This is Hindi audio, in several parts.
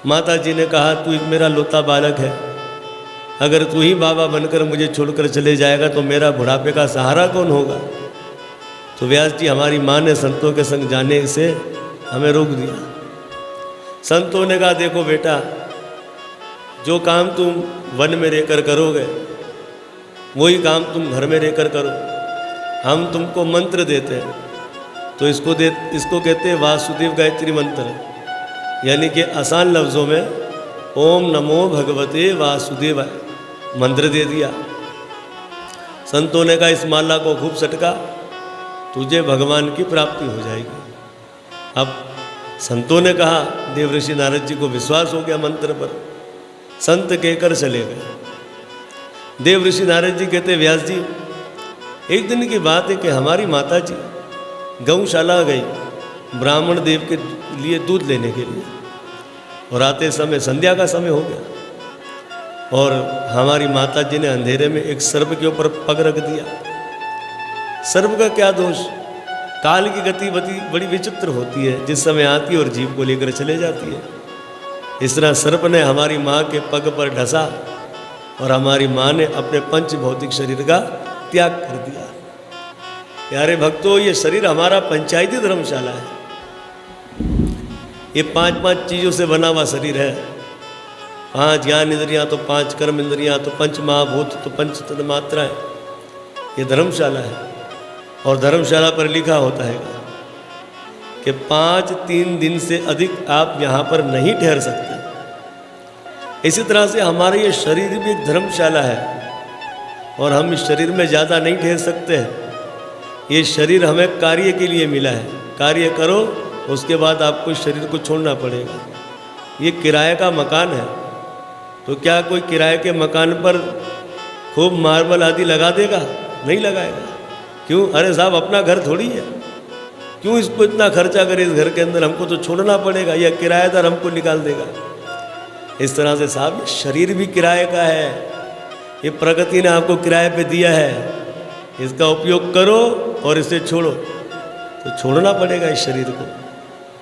माता जी ने कहा, तू एक मेरा लोता बालक है, अगर तू ही बाबा बनकर मुझे छोड़कर चले जाएगा तो मेरा बुढ़ापे का सहारा कौन होगा। तो व्यास जी हमारी माँ ने संतों के संग जाने से हमें रोक दिया। संतों ने कहा, देखो बेटा, जो काम तुम वन में रहकर करोगे वही काम तुम घर में रहकर करो। हम तुमको मंत्र देते हैं, तो इसको कहते हैं वासुदेव गायत्री मंत्र, यानी कि आसान लफ्ज़ों में ओम नमो भगवते वासुदेवाय मंत्र दे दिया। संतों ने कहा, इस माला को खूब सटका, तुझे भगवान की प्राप्ति हो जाएगी। अब संतों ने कहा, देवऋषि नारद जी को विश्वास हो गया मंत्र पर, संत कहकर चले गए। देवऋषि नारद जी कहते, व्यास जी, एक दिन की बात है कि हमारी माता जी गौशाला गई ब्राह्मण देव के लिए दूध लेने के लिए, और आते समय संध्या का समय हो गया, और हमारी माता जी ने अंधेरे में एक सर्प के ऊपर पग रख दिया। सर्प का क्या दोष, काल की गति बड़ी विचित्र होती है, जिस समय आती है और जीव को लेकर चले जाती है। इस तरह सर्प ने हमारी माँ के पग पर ढसा और हमारी माँ ने अपने पंच भौतिक शरीर का त्याग कर दिया। प्यारे भक्तों, ये शरीर हमारा पंचायती धर्मशाला है। ये 5 चीज़ों से बना हुआ शरीर है। 5 ज्ञान इंद्रियाँ तो 5 कर्म इंद्रियाँ तो 5 महाभूत तो 5 तन्मात्राएं, ये धर्मशाला है। और धर्मशाला पर लिखा होता है कि 3 दिन से अधिक आप यहाँ पर नहीं ठहर सकते। इसी तरह से हमारा ये शरीर भी एक धर्मशाला है, और हम इस शरीर में ज़्यादा नहीं ठहर सकते हैं। ये शरीर हमें कार्य के लिए मिला है, कार्य करो, उसके बाद आपको इस शरीर को छोड़ना पड़ेगा। ये किराए का मकान है, तो क्या कोई किराए के मकान पर खूब मार्बल आदि लगा देगा? नहीं लगाएगा। क्यों? अरे साहब, अपना घर थोड़ी है, क्यों इसको इतना खर्चा करे इस घर के अंदर, हमको तो छोड़ना पड़ेगा, या किराएदार हमको निकाल देगा। इस तरह से साहब, शरीर भी किराए का है, ये प्रकृति ने आपको किराए पे दिया है, इसका उपयोग करो और इसे छोड़ो, तो छोड़ना पड़ेगा इस शरीर को।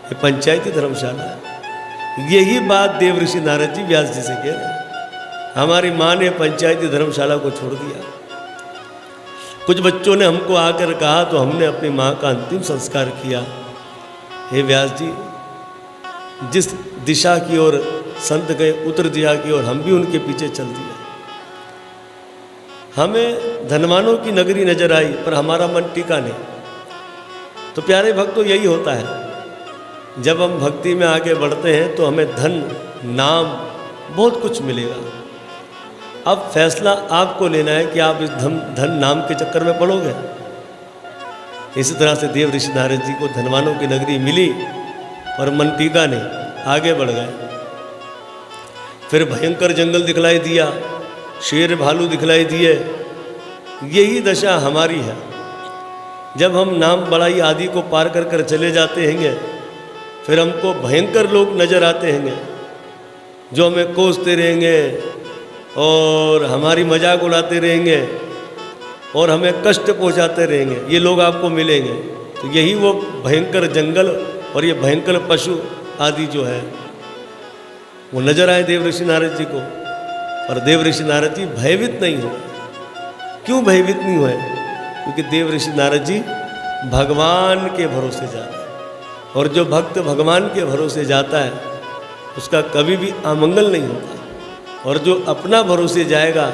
ये पंचायती धर्मशाला है। यही बात देवऋषि नारद जी व्यास जी से कह रहे हैं। हमारी माँ ने पंचायती धर्मशाला को छोड़ दिया। कुछ बच्चों ने हमको आकर कहा, तो हमने अपनी माँ का अंतिम संस्कार किया। हे व्यास जी, जिस दिशा की ओर संत गए, उत्तर दिशा की ओर हम भी उनके पीछे चल दिए। हमें धनवानों की नगरी नजर आई, पर हमारा मन टिका नहीं। तो प्यारे भक्तों, यही होता है, जब हम भक्ति में आगे बढ़ते हैं तो हमें धन, नाम, बहुत कुछ मिलेगा। अब फैसला आपको लेना है कि आप इस धन नाम के चक्कर में पड़ोगे। इसी तरह से देवऋषि नारद जी को धनवानों की नगरी मिली, पर मन टीका नहीं, आगे बढ़ गए। फिर भयंकर जंगल दिखलाई दिया, शेर भालू दिखलाई दिए। यही दशा हमारी है। जब हम नाम बड़ाई आदि को पार कर कर चले जाते हैं, फिर हमको भयंकर लोग नजर आते हैं, जो हमें कोसते रहेंगे और हमारी मजाक उड़ाते रहेंगे और हमें कष्ट पहुंचाते रहेंगे। ये लोग आपको मिलेंगे। तो यही वो भयंकर जंगल और ये भयंकर पशु आदि जो है, वो नजर आए देवऋषि नारद जी को। और देवऋषि नारद जी भयभीत नहीं हुए। क्यों भयभीत नहीं हुए? क्योंकि देवऋषि नारद जी भगवान के भरोसे जाते हैं, और जो भक्त भगवान के भरोसे जाता है उसका कभी भी अमंगल नहीं होता, और जो अपना भरोसे जाएगा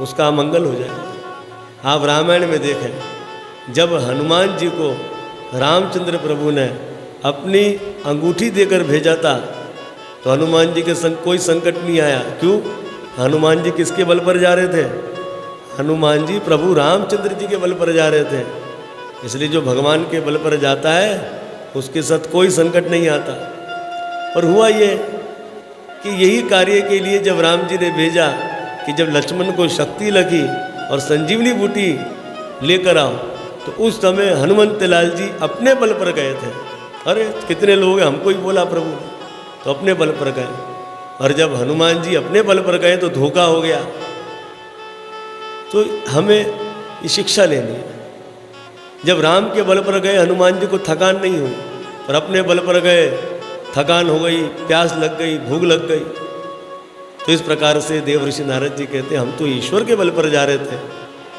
उसका अमंगल हो जाएगा। आप रामायण में देखें, जब हनुमान जी को रामचंद्र प्रभु ने अपनी अंगूठी देकर भेजा था, तो हनुमान जी के संग कोई संकट नहीं आया। क्यों? हनुमान जी किसके बल पर जा रहे थे? हनुमान जी प्रभु रामचंद्र जी के बल पर जा रहे थे। इसलिए जो भगवान के बल पर जाता है उसके साथ कोई संकट नहीं आता। और हुआ ये कि यही कार्य के लिए जब राम जी ने भेजा कि जब लक्ष्मण को शक्ति लगी और संजीवनी बूटी लेकर आओ, तो उस समय हनुमंत लाल जी अपने बल पर गए थे। अरे कितने लोग हैं, हमको ही बोला प्रभु ने, तो अपने बल पर गए। और जब हनुमान जी अपने बल पर गए तो धोखा हो गया। तो हमें ये शिक्षा लेनी है। जब राम के बल पर गए हनुमान जी को थकान नहीं हुई, और अपने बल पर गए थकान हो गई, प्यास लग गई, भूख लग गई। तो इस प्रकार से देव ऋषि नारद जी कहते हम तो ईश्वर के बल पर जा रहे थे,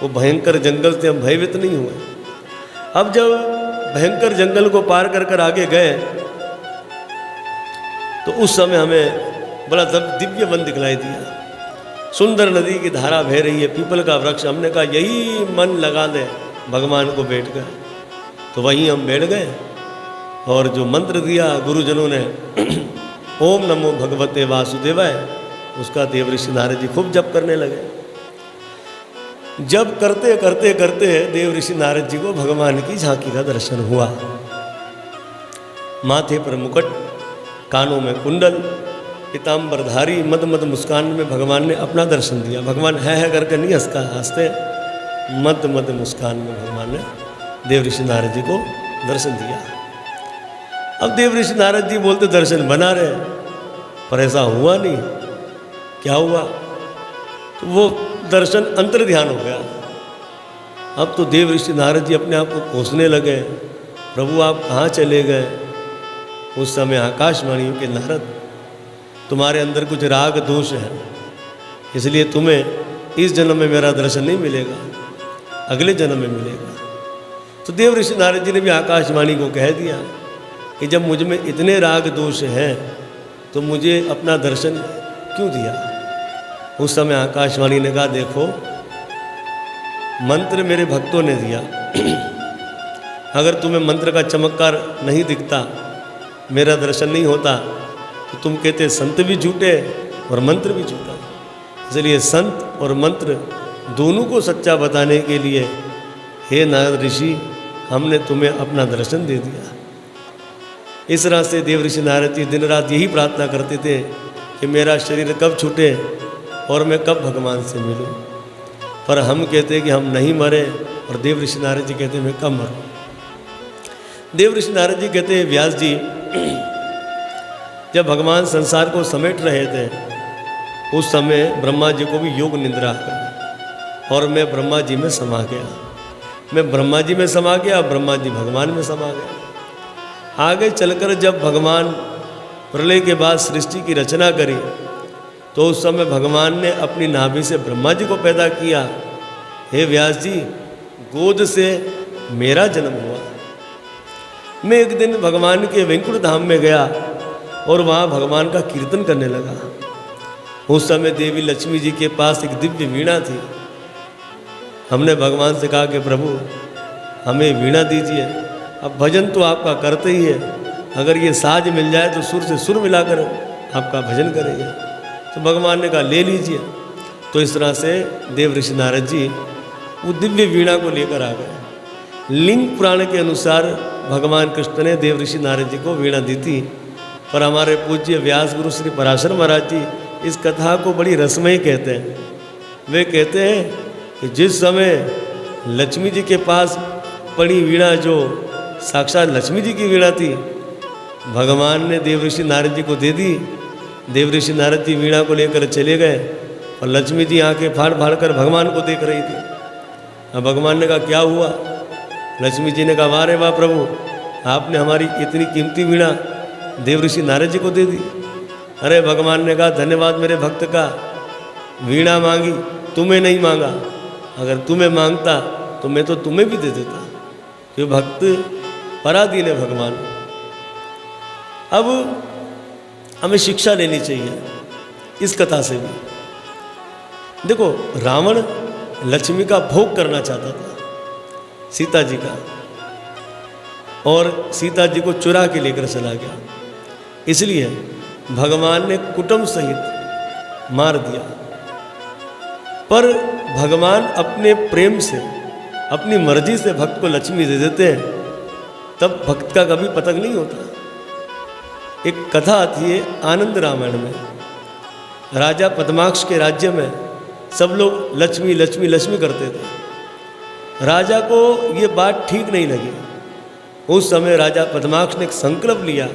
वो भयंकर जंगल से हम भयभीत नहीं हुए। अब जब भयंकर जंगल को पार कर कर आगे गए तो उस समय हमें बड़ा दिव्य वन दिखलाई दिया। सुंदर नदी की धारा बह रही है, पीपल का वृक्ष। हमने कहा यही मन लगा दे भगवान को बैठ कर। तो वहीं हम बैठ गए और जो मंत्र दिया गुरुजनों ने, ओम नमो भगवते वासुदेवाय, उसका देव ऋषि नारद जी खूब जप करने लगे। जब करते करते करते देव ऋषि नारद जी को भगवान की झांकी का दर्शन हुआ। माथे पर मुकुट, कानों में कुंडल, पीताम्बरधारी, मद मद मुस्कान में भगवान ने अपना दर्शन दिया। भगवान है करके नहीं हंसते, मद मद मुस्कान में भगवान ने देव ऋषि नारद जी को दर्शन दिया। अब देव ऋषि नारद जी बोलते दर्शन बना रहे, पर ऐसा हुआ नहीं। क्या हुआ? तो वो दर्शन अंतर ध्यान हो गया। अब तो देव ऋषि नारद जी अपने आप को कोसने लगे, प्रभु आप कहाँ चले गए? उस समय आकाशवाणी के नारद, तुम्हारे अंदर कुछ राग दोष है, इसलिए तुम्हें इस जन्म में मेरा दर्शन नहीं मिलेगा, अगले जन्म में मिलेगा। तो देव ऋषि नारद जी ने भी आकाशवाणी को कह दिया कि जब मुझ में इतने राग दोष हैं तो मुझे अपना दर्शन क्यों दिया? उस समय आकाशवाणी ने कहा देखो, मंत्र मेरे भक्तों ने दिया, अगर तुम्हें मंत्र का चमत्कार नहीं दिखता, मेरा दर्शन नहीं होता, तो तुम कहते संत भी झूठे और मंत्र भी झूठा। इसलिए संत और मंत्र दोनों को सच्चा बताने के लिए हे नारद ऋषि, हमने तुम्हें अपना दर्शन दे दिया। इस तरह से देव ऋषि नारद जी दिन रात यही प्रार्थना करते थे कि मेरा शरीर कब छूटे और मैं कब भगवान से मिलूं। पर हम कहते कि हम नहीं मरे, और देव ऋषि नारद जी कहते मैं कब मरूं। देव ऋषि नारद जी कहते व्यास जी, जब भगवान संसार को समेट रहे थे उस समय ब्रह्मा जी को भी योग निद्रा आ गई और मैं ब्रह्मा जी में समा गया। मैं ब्रह्मा जी में समा गया, ब्रह्मा जी भगवान में समा गया। आगे चलकर जब भगवान प्रलय के बाद सृष्टि की रचना करी तो उस समय भगवान ने अपनी नाभि से ब्रह्मा जी को पैदा किया। हे व्यास जी, गोद से मेरा जन्म हुआ। मैं एक दिन भगवान के वैकुंठ धाम में गया और वहाँ भगवान का कीर्तन करने लगा। उस समय देवी लक्ष्मी जी के पास एक दिव्य वीणा थी। हमने भगवान से कहा कि प्रभु हमें वीणा दीजिए। अब भजन तो आपका करते ही है, अगर ये साज मिल जाए तो सुर से सुर मिलाकर आपका भजन करेंगे। तो भगवान ने कहा ले लीजिए। तो इस तरह से देव ऋषि नारद जी वो दिव्य वीणा को लेकर आ गए। लिंग पुराण के अनुसार भगवान कृष्ण ने देव ऋषि नारद जी को वीणा दी थी, पर हमारे पूज्य व्यास गुरु श्री पराशर महाराज जी इस कथा को बड़ी रसमयी कहते हैं। वे कहते हैं कि जिस समय लक्ष्मी जी के पास पड़ी वीणा, जो साक्षात लक्ष्मी जी की वीणा थी, भगवान ने देव ऋषि नारद जी को दे दी। देव ऋषि नारद जी वीणा को लेकर चले गए और लक्ष्मी जी आंखें फाड़ फाड़ कर भगवान को देख रही थी। अब भगवान ने कहा क्या हुआ? लक्ष्मी जी ने कहा वाह रे वाह प्रभु, आपने हमारी इतनी कीमती वीणा देव ऋषि नारद जी को दे दी। अरे भगवान ने कहा धन्यवाद मेरे भक्त का, वीणा मांगी तुम्हें नहीं मांगा, अगर तुम्हें मांगता तो मैं तो तुम्हें भी दे देता, क्योंकि भक्त पराधीन है भगवान। अब हमें शिक्षा लेनी चाहिए इस कथा से भी। देखो, रावण लक्ष्मी का भोग करना चाहता था, सीता जी का, और सीता जी को चुरा के लेकर चला गया। इसलिए भगवान ने कुटुंब सहित मार दिया। पर भगवान अपने प्रेम से, अपनी मर्जी से भक्त को लक्ष्मी दे देते हैं, तब भक्त का कभी पतंग नहीं होता। एक कथा आती है आनंद रामायण में। राजा पद्माक्ष के राज्य में सब लोग लक्ष्मी लक्ष्मी लक्ष्मी करते थे। राजा को ये बात ठीक नहीं लगी। उस समय राजा पद्माक्ष ने एक संकल्प लिया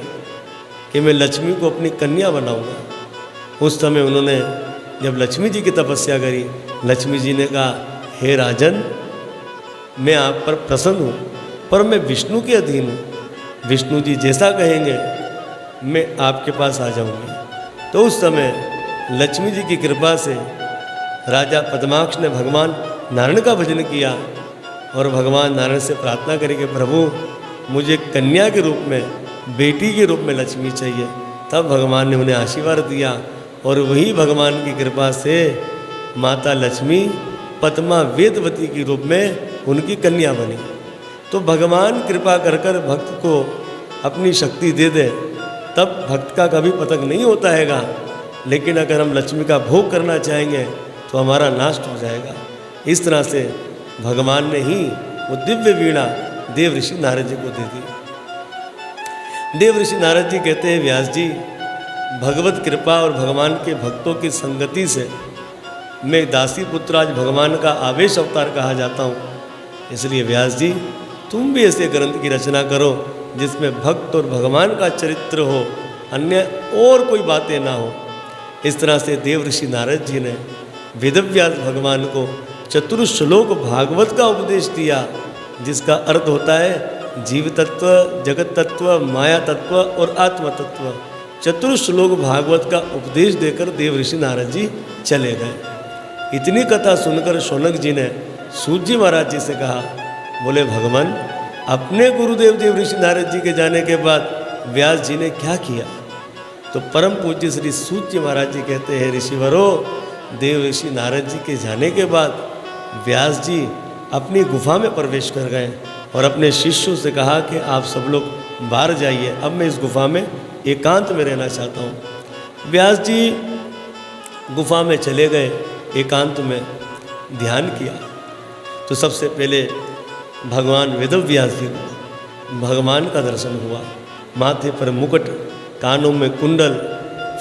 कि मैं लक्ष्मी को अपनी कन्या बनाऊंगा। उस समय उन्होंने जब लक्ष्मी जी की तपस्या करी, लक्ष्मी जी ने कहा हे राजन, मैं आप पर प्रसन्न हूँ, पर मैं विष्णु के अधीन हूँ। विष्णु जी जैसा कहेंगे मैं आपके पास आ जाऊंगी। तो उस समय लक्ष्मी जी की कृपा से राजा पद्माक्ष ने भगवान नारायण का भजन किया और भगवान नारायण से प्रार्थना करी कि प्रभु मुझे कन्या के रूप में, बेटी के रूप में लक्ष्मी चाहिए। तब भगवान ने उन्हें आशीर्वाद दिया और वही भगवान की कृपा से माता लक्ष्मी पद्मा वेदवती के रूप में उनकी कन्या बनी। तो भगवान कृपा कर कर भक्त को अपनी शक्ति दे दे तब भक्त का कभी पतन नहीं होता हैगा, लेकिन अगर हम लक्ष्मी का भोग करना चाहेंगे तो हमारा नाश हो जाएगा। इस तरह से भगवान ने ही वो दिव्य वीणा देव ऋषि नारद जी को दे दी। देव ऋषि नारद जी कहते हैं, व्यास जी भगवत कृपा और भगवान के भक्तों की संगति से मैं दासी पुत्र आज भगवान का आवेश अवतार कहा जाता हूँ। इसलिए व्यास जी तुम भी ऐसे ग्रंथ की रचना करो जिसमें भक्त और भगवान का चरित्र हो, अन्य और कोई बातें ना हो। इस तरह से देव ऋषि नारद जी ने वेदव्यास भगवान को चतुर्श्लोक भागवत का उपदेश दिया, जिसका अर्थ होता है जीव तत्व, जगत तत्व, माया तत्व और आत्म तत्व। चतुर्श्लोक भागवत का उपदेश देकर देव ऋषि नारद जी चले गए। इतनी कथा सुनकर शौनक जी ने सूत जी महाराज जी से कहा, बोले भगवान अपने गुरुदेव देव ऋषि नारद जी के जाने के बाद व्यास जी ने क्या किया? तो परम पूज्य श्री सूत जी महाराज जी कहते हैं, ऋषिवरों देव ऋषि नारद जी के जाने के बाद व्यास जी अपनी गुफा में प्रवेश कर गए और अपने शिष्यों से कहा कि आप सब लोग बाहर जाइए, अब मैं इस गुफा में एकांत में रहना चाहता हूँ। व्यास जी गुफा में चले गए, एकांत में ध्यान किया। तो सबसे पहले भगवान वेदव्यास जी को भगवान का दर्शन हुआ। माथे पर मुकुट, कानों में कुंडल,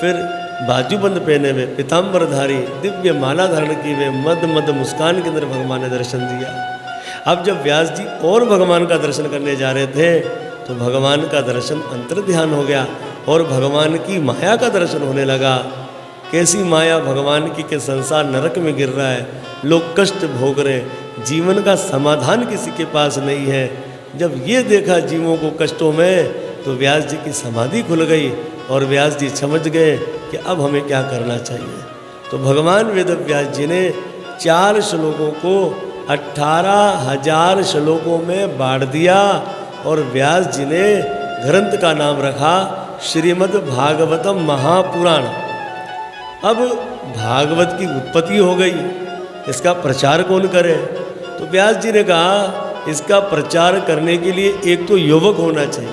फिर बाजूबंद पहने हुए, पीताम्बरधारी, दिव्य माला धारण किए हुए, मद मद मुस्कान के अंदर भगवान ने दर्शन दिया। अब जब व्यास जी और भगवान का दर्शन करने जा रहे थे तो भगवान का दर्शन अंतर ध्यान हो गया और भगवान की माया का दर्शन होने लगा। कैसी माया भगवान की के संसार नरक में गिर रहा है, लोग कष्ट भोग रहे, जीवन का समाधान किसी के पास नहीं है। जब ये देखा जीवों को कष्टों में तो व्यास जी की समाधि खुल गई और व्यास जी समझ गए कि अब हमें क्या करना चाहिए। तो भगवान वेदव्यास जी ने 4 श्लोकों को 18,000 श्लोकों में बांट दिया और व्यास जी ने ग्रंथ का नाम रखा श्रीमद् भागवतम महापुराण। अब भागवत की उत्पत्ति हो गई, इसका प्रचार कौन करे? तो व्यास जी ने कहा इसका प्रचार करने के लिए एक तो युवक होना चाहिए,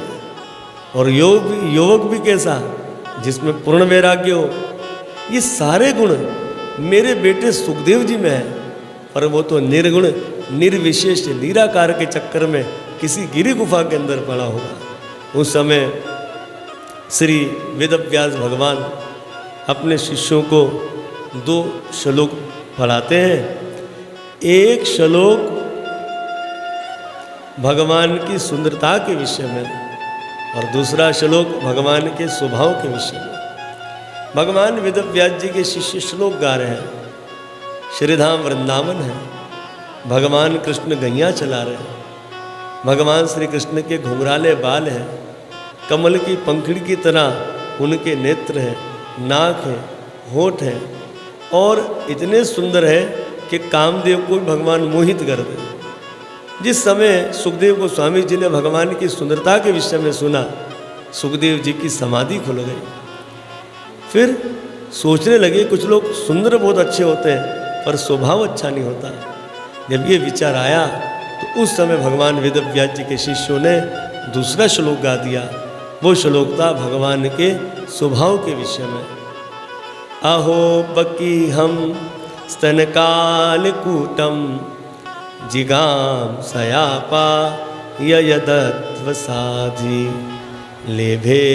और युवक भी कैसा? जिसमें पूर्ण वैराग्य हो। ये सारे गुण मेरे बेटे सुखदेव जी में है, पर वो तो निर्गुण निर्विशेष निराकार के चक्कर में किसी गिरी गुफा के अंदर पड़ा होगा। उस समय श्री वेदव्यास भगवान अपने शिष्यों को 2 श्लोक पढ़ाते हैं। एक श्लोक भगवान की सुंदरता के विषय में और दूसरा श्लोक भगवान के स्वभाव के विषय में। भगवान वेदव्यास जी के शिष्य श्लोक गा रहे हैं। श्रीधाम वृंदावन है, भगवान कृष्ण गैया चला रहे हैं, भगवान श्री कृष्ण के घुंघराले बाल हैं, कमल की पंखड़ी की तरह उनके नेत्र हैं, नाक है, होठ है और इतने सुंदर है कि कामदेव को भगवान मोहित कर दे। जिस समय सुखदेव गोस्वामी जी ने भगवान की सुंदरता के विषय में सुना, सुखदेव जी की समाधि खुल गई। फिर सोचने लगे कुछ लोग सुंदर बहुत अच्छे होते हैं पर स्वभाव अच्छा नहीं होता। जब ये विचार आया तो उस समय भगवान वेदव्यास जी के शिष्यों ने दूसरा श्लोक गा दिया। वो श्लोक था भगवान के स्वभाव के विषय में। अहो बकी हम स्तनकालकूटम जिगाम सयापा यदत्वसाधि लेभे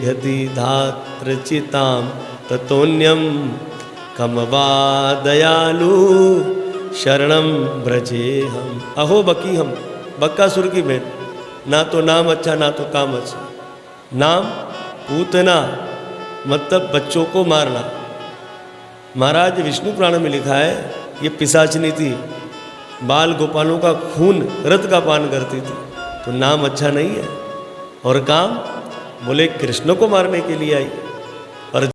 घति धात्रचिताम ततोन्यम कमवा दयालु शरणम ब्रजे हम। अहो बकी हम, बक्कासुर की बहन, ना तो नाम अच्छा ना तो काम अच्छा। नाम पूतना मतलब बच्चों को मारना। महाराज विष्णु पुराण में लिखा है ये पिशाचनी थी, बाल गोपालों का खून रत का पान करती थी, तो नाम अच्छा नहीं है। और काम बोले कृष्ण को मारने के लिए आई।